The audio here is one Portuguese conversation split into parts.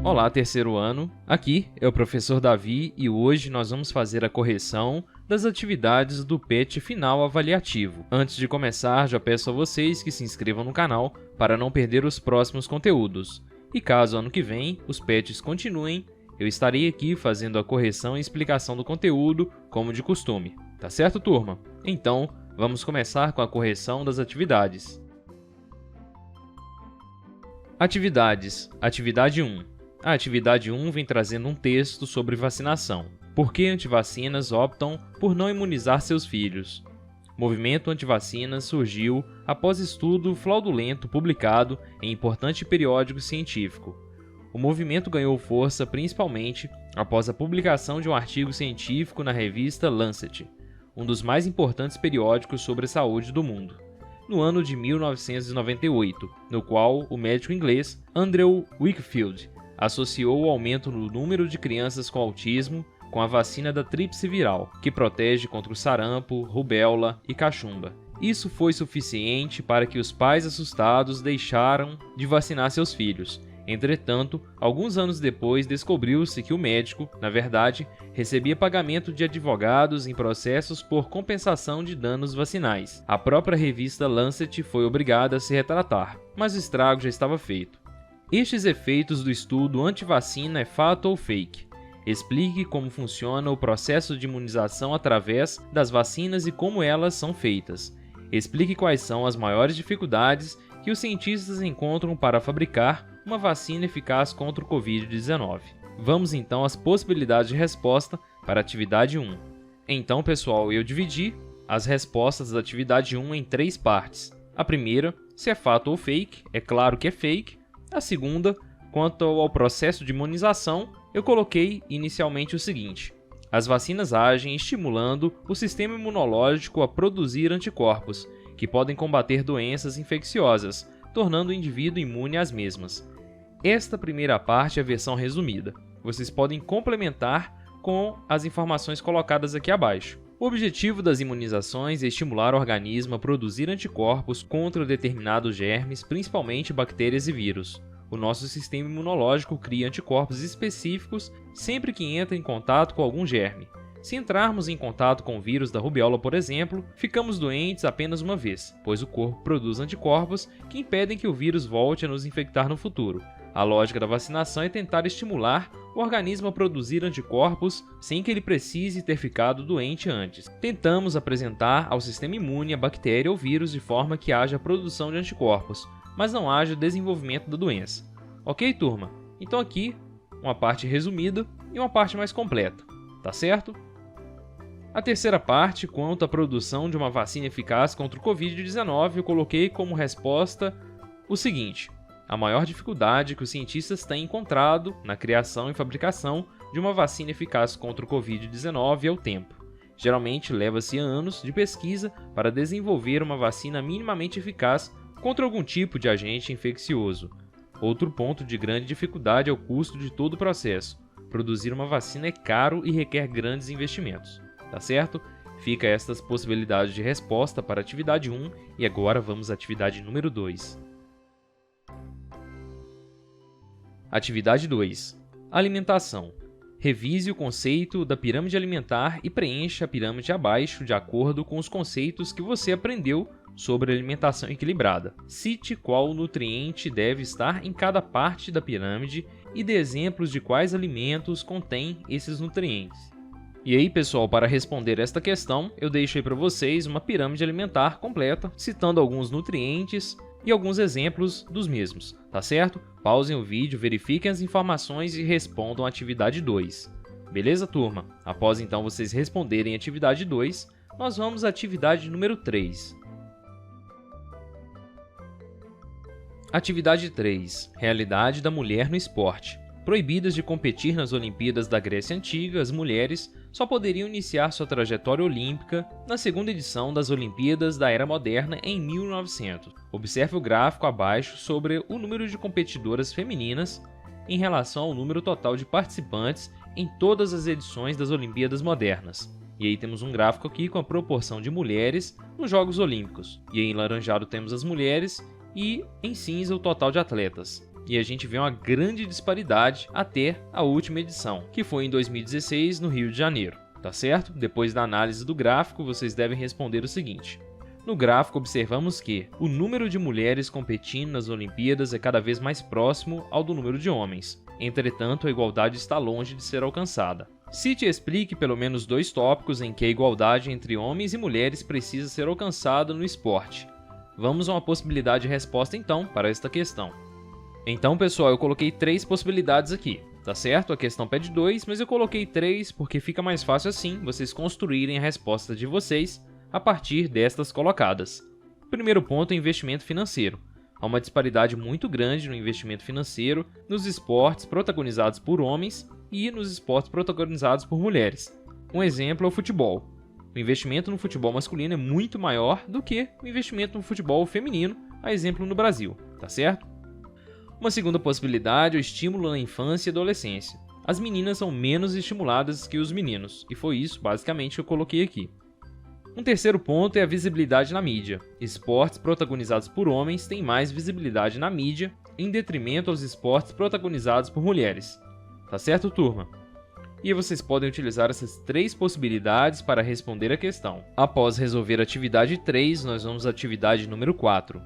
Olá, terceiro ano! Aqui é o professor Davi e hoje nós vamos fazer a correção das atividades do PET final avaliativo. Antes de começar, já peço a vocês que se inscrevam no canal para não perder os próximos conteúdos. E caso ano que vem os PETs continuem, eu estarei aqui fazendo a correção e explicação do conteúdo, como de costume. Tá certo, turma? Então, vamos começar com a correção das atividades. Atividades. Atividade 1. A atividade 1 vem trazendo um texto sobre vacinação. Por que antivacinas optam por não imunizar seus filhos? O movimento antivacinas surgiu após estudo fraudulento publicado em importante periódico científico. O movimento ganhou força principalmente após a publicação de um artigo científico na revista Lancet, um dos mais importantes periódicos sobre a saúde do mundo, no ano de 1998, no qual o médico inglês Andrew Wakefield associou o aumento no número de crianças com autismo com a vacina da tríplice viral, que protege contra o sarampo, rubéola e cachumba. Isso foi suficiente para que os pais assustados deixaram de vacinar seus filhos. Entretanto, alguns anos depois descobriu-se que o médico, na verdade, recebia pagamento de advogados em processos por compensação de danos vacinais. A própria revista Lancet foi obrigada a se retratar, mas o estrago já estava feito. Estes efeitos do estudo antivacina é fato ou fake? Explique como funciona o processo de imunização através das vacinas e como elas são feitas. Explique quais são as maiores dificuldades que os cientistas encontram para fabricar uma vacina eficaz contra o Covid-19. Vamos então às possibilidades de resposta para a atividade 1. Então, pessoal, eu dividi as respostas da atividade 1 em 3 partes. A primeira, se é fato ou fake, é claro que é fake. A segunda, quanto ao processo de imunização, eu coloquei inicialmente o seguinte: as vacinas agem estimulando o sistema imunológico a produzir anticorpos, que podem combater doenças infecciosas, tornando o indivíduo imune às mesmas. Esta primeira parte é a versão resumida. Vocês podem complementar com as informações colocadas aqui abaixo. O objetivo das imunizações é estimular o organismo a produzir anticorpos contra determinados germes, principalmente bactérias e vírus. O nosso sistema imunológico cria anticorpos específicos sempre que entra em contato com algum germe. Se entrarmos em contato com o vírus da rubéola, por exemplo, ficamos doentes apenas uma vez, pois o corpo produz anticorpos que impedem que o vírus volte a nos infectar no futuro. A lógica da vacinação é tentar estimular o organismo a produzir anticorpos sem que ele precise ter ficado doente antes. Tentamos apresentar ao sistema imune a bactéria ou vírus de forma que haja produção de anticorpos, mas não haja desenvolvimento da doença. Ok, turma? Então aqui, uma parte resumida e uma parte mais completa, tá certo? A terceira parte, quanto à produção de uma vacina eficaz contra o Covid-19, eu coloquei como resposta o seguinte: a maior dificuldade que os cientistas têm encontrado na criação e fabricação de uma vacina eficaz contra o Covid-19 é o tempo. Geralmente leva-se anos de pesquisa para desenvolver uma vacina minimamente eficaz contra algum tipo de agente infeccioso. Outro ponto de grande dificuldade é o custo de todo o processo. Produzir uma vacina é caro e requer grandes investimentos. Tá certo? Fica estas possibilidades de resposta para a atividade 1 e agora vamos à atividade número 2. Atividade 2. Alimentação. Revise o conceito da pirâmide alimentar e preencha a pirâmide abaixo de acordo com os conceitos que você aprendeu sobre alimentação equilibrada. Cite qual nutriente deve estar em cada parte da pirâmide e dê exemplos de quais alimentos contêm esses nutrientes. E aí, pessoal, para responder esta questão, eu deixo aí para vocês uma pirâmide alimentar completa, citando alguns nutrientes e alguns exemplos dos mesmos, tá certo? Pausem o vídeo, verifiquem as informações e respondam a atividade 2. Beleza, turma? Após então vocês responderem a atividade 2, nós vamos à atividade número 3. Atividade 3. Realidade da mulher no esporte. Proibidas de competir nas Olimpíadas da Grécia Antiga, as mulheres só poderiam iniciar sua trajetória olímpica na segunda edição das Olimpíadas da Era Moderna em 1900. Observe o gráfico abaixo sobre o número de competidoras femininas em relação ao número total de participantes em todas as edições das Olimpíadas modernas. E aí temos um gráfico aqui com a proporção de mulheres nos Jogos Olímpicos. E aí em laranjado temos as mulheres e em cinza o total de atletas. E a gente vê uma grande disparidade até a última edição, que foi em 2016 no Rio de Janeiro, tá certo? Depois da análise do gráfico, vocês devem responder o seguinte. No gráfico observamos que o número de mulheres competindo nas Olimpíadas é cada vez mais próximo ao do número de homens. Entretanto, a igualdade está longe de ser alcançada. Cite e explique pelo menos 2 tópicos em que a igualdade entre homens e mulheres precisa ser alcançada no esporte. Vamos a uma possibilidade de resposta então para esta questão. Então, pessoal, eu coloquei 3 possibilidades aqui, tá certo? A questão pede 2, mas eu coloquei 3 porque fica mais fácil assim vocês construírem a resposta de vocês a partir destas colocadas. O primeiro ponto é investimento financeiro. Há uma disparidade muito grande no investimento financeiro nos esportes protagonizados por homens e nos esportes protagonizados por mulheres. Um exemplo é o futebol. O investimento no futebol masculino é muito maior do que o investimento no futebol feminino, a exemplo no Brasil, tá certo? Uma segunda possibilidade é o estímulo na infância e adolescência. As meninas são menos estimuladas que os meninos, e foi isso basicamente que eu coloquei aqui. Um terceiro ponto é a visibilidade na mídia. Esportes protagonizados por homens têm mais visibilidade na mídia, em detrimento aos esportes protagonizados por mulheres. Tá certo, turma? E vocês podem utilizar essas 3 possibilidades para responder a questão. Após resolver a atividade 3, nós vamos à atividade número 4.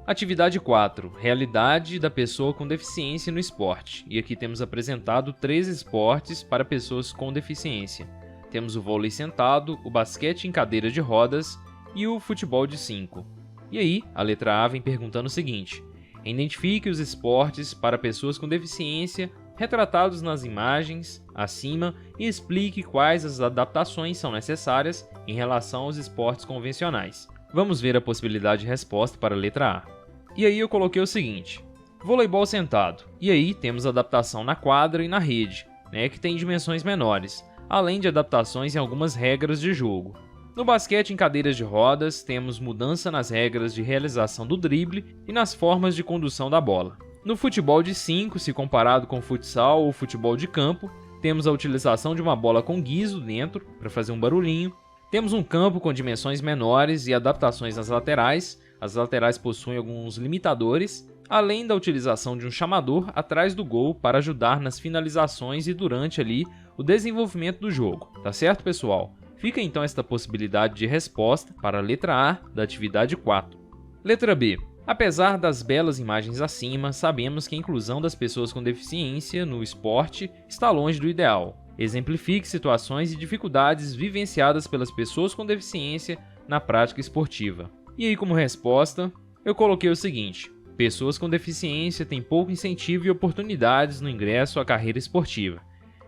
Atividade 4. Realidade da pessoa com deficiência no esporte. E aqui temos apresentado 3 esportes para pessoas com deficiência. Temos o vôlei sentado, o basquete em cadeira de rodas e o futebol de 5. E aí, a letra A vem perguntando o seguinte. Identifique os esportes para pessoas com deficiência retratados nas imagens acima e explique quais as adaptações são necessárias em relação aos esportes convencionais. Vamos ver a possibilidade de resposta para a letra A. E aí eu coloquei o seguinte, voleibol sentado. E aí temos adaptação na quadra e na rede, que tem dimensões menores, além de adaptações em algumas regras de jogo. No basquete em cadeiras de rodas, temos mudança nas regras de realização do drible e nas formas de condução da bola. No futebol de 5, se comparado com o futsal ou futebol de campo, temos a utilização de uma bola com guiso dentro, para fazer um barulhinho. Temos um campo com dimensões menores e adaptações nas laterais. As laterais possuem alguns limitadores, além da utilização de um chamador atrás do gol para ajudar nas finalizações e durante ali o desenvolvimento do jogo. Tá certo, pessoal? Fica então esta possibilidade de resposta para a letra A da atividade 4. Letra B. Apesar das belas imagens acima, sabemos que a inclusão das pessoas com deficiência no esporte está longe do ideal. Exemplifique situações e dificuldades vivenciadas pelas pessoas com deficiência na prática esportiva. E aí, como resposta, eu coloquei o seguinte. Pessoas com deficiência têm pouco incentivo e oportunidades no ingresso à carreira esportiva,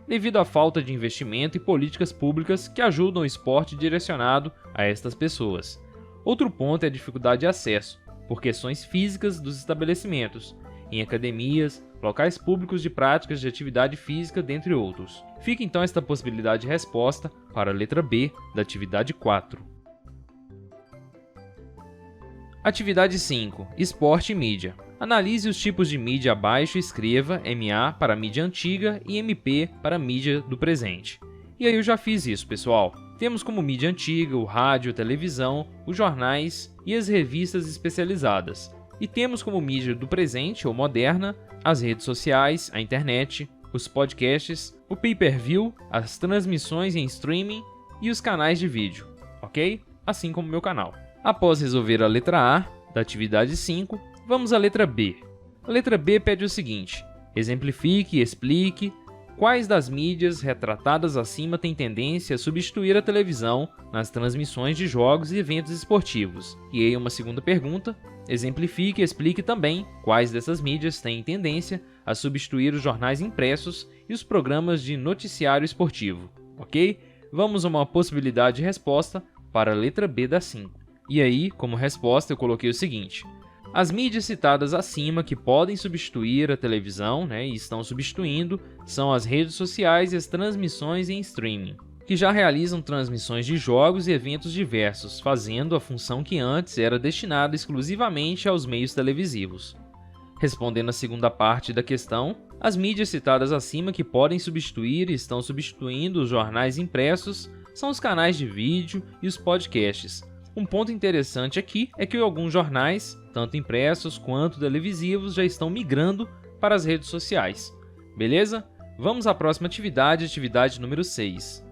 devido à falta de investimento e políticas públicas que ajudam o esporte direcionado a estas pessoas. Outro ponto é a dificuldade de acesso, por questões físicas dos estabelecimentos, em academias, locais públicos de práticas de atividade física, dentre outros. Fica então esta possibilidade de resposta para a letra B da atividade 4. Atividade 5. Esporte e mídia. Analise os tipos de mídia abaixo e escreva MA para mídia antiga e MP para mídia do presente. E aí eu já fiz isso, pessoal. Temos como mídia antiga o rádio, a televisão, os jornais e as revistas especializadas. E temos como mídia do presente ou moderna as redes sociais, a internet, os podcasts, o pay-per-view, as transmissões em streaming e os canais de vídeo, ok? Assim como o meu canal. Após resolver a letra A da atividade 5, vamos à letra B. A letra B pede o seguinte: exemplifique e explique quais das mídias retratadas acima têm tendência a substituir a televisão nas transmissões de jogos e eventos esportivos. E aí uma segunda pergunta: exemplifique e explique também quais dessas mídias têm tendência a substituir os jornais impressos e os programas de noticiário esportivo, ok? Vamos a uma possibilidade de resposta para a letra B da 5. E aí, como resposta, eu coloquei o seguinte: as mídias citadas acima que podem substituir a televisão, e estão substituindo, são as redes sociais e as transmissões em streaming, que já realizam transmissões de jogos e eventos diversos, fazendo a função que antes era destinada exclusivamente aos meios televisivos. Respondendo à segunda parte da questão, as mídias citadas acima que podem substituir e estão substituindo os jornais impressos são os canais de vídeo e os podcasts, Um ponto interessante aqui é que alguns jornais, tanto impressos quanto televisivos, já estão migrando para as redes sociais. Beleza? Vamos à próxima atividade, atividade número 6.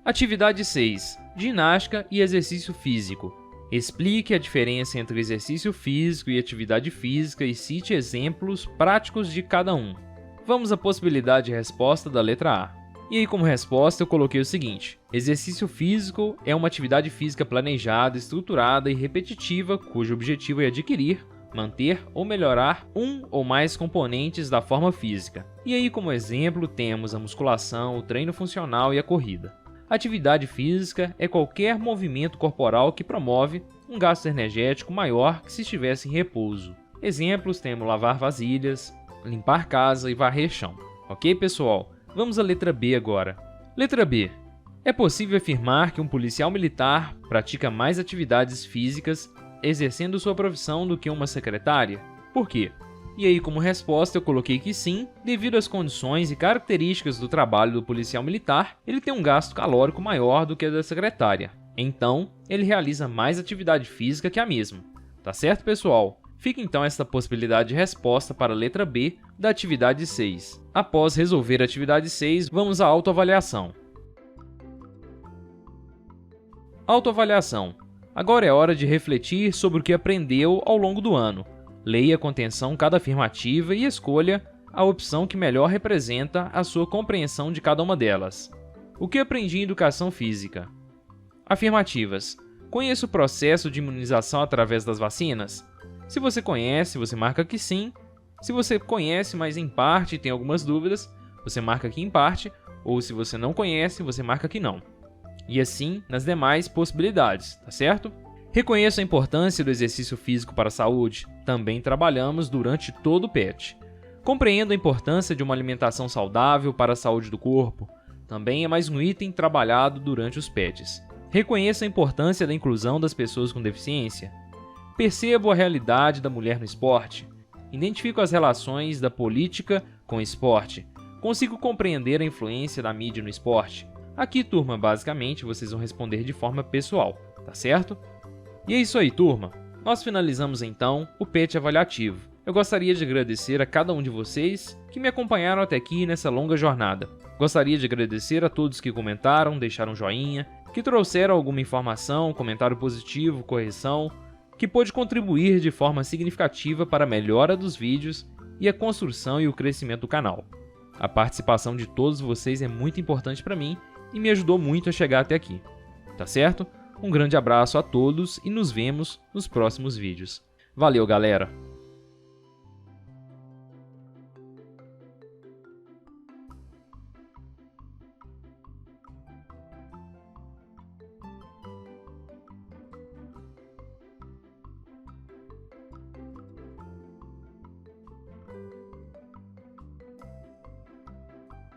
Atividade 6. Ginástica e exercício físico. Explique a diferença entre exercício físico e atividade física e cite exemplos práticos de cada um. Vamos à possibilidade de resposta da letra A. E aí, como resposta, eu coloquei o seguinte: exercício físico é uma atividade física planejada, estruturada e repetitiva, cujo objetivo é adquirir, manter ou melhorar um ou mais componentes da forma física. E aí, como exemplo, temos a musculação, o treino funcional e a corrida. Atividade física é qualquer movimento corporal que promove um gasto energético maior que se estivesse em repouso. Exemplos temos lavar vasilhas, limpar casa e varrer chão. Ok, pessoal? Vamos à letra B agora. Letra B. É possível afirmar que um policial militar pratica mais atividades físicas exercendo sua profissão do que uma secretária? Por quê? E aí, como resposta, eu coloquei que sim, devido às condições e características do trabalho do policial militar, ele tem um gasto calórico maior do que a da secretária. Então, ele realiza mais atividade física que a mesma. Tá certo, pessoal? Fica então esta possibilidade de resposta para a letra B da atividade 6. Após resolver a atividade 6, vamos à autoavaliação. Autoavaliação. Agora é hora de refletir sobre o que aprendeu ao longo do ano. Leia com atenção cada afirmativa e escolha a opção que melhor representa a sua compreensão de cada uma delas. O que aprendi em educação física? Afirmativas. Conheço o processo de imunização através das vacinas? Se você conhece, você marca que sim. Se você conhece, mas em parte e tem algumas dúvidas, você marca que em parte, ou se você não conhece, você marca que não. E assim nas demais possibilidades, tá certo? Reconheço a importância do exercício físico para a saúde. Também trabalhamos durante todo o PET. Compreendo a importância de uma alimentação saudável para a saúde do corpo. Também é mais um item trabalhado durante os PETs. Reconheço a importância da inclusão das pessoas com deficiência. Percebo a realidade da mulher no esporte. Identifico as relações da política com o esporte. Consigo compreender a influência da mídia no esporte. Aqui, turma, basicamente, vocês vão responder de forma pessoal, tá certo? E é isso aí, turma. Nós finalizamos então o PET avaliativo. Eu gostaria de agradecer a cada um de vocês que me acompanharam até aqui nessa longa jornada. Gostaria de agradecer a todos que comentaram, deixaram joinha, que trouxeram alguma informação, comentário positivo, correção, que pôde contribuir de forma significativa para a melhora dos vídeos e a construção e o crescimento do canal. A participação de todos vocês é muito importante para mim e me ajudou muito a chegar até aqui. Tá certo? Um grande abraço a todos e nos vemos nos próximos vídeos. Valeu, galera!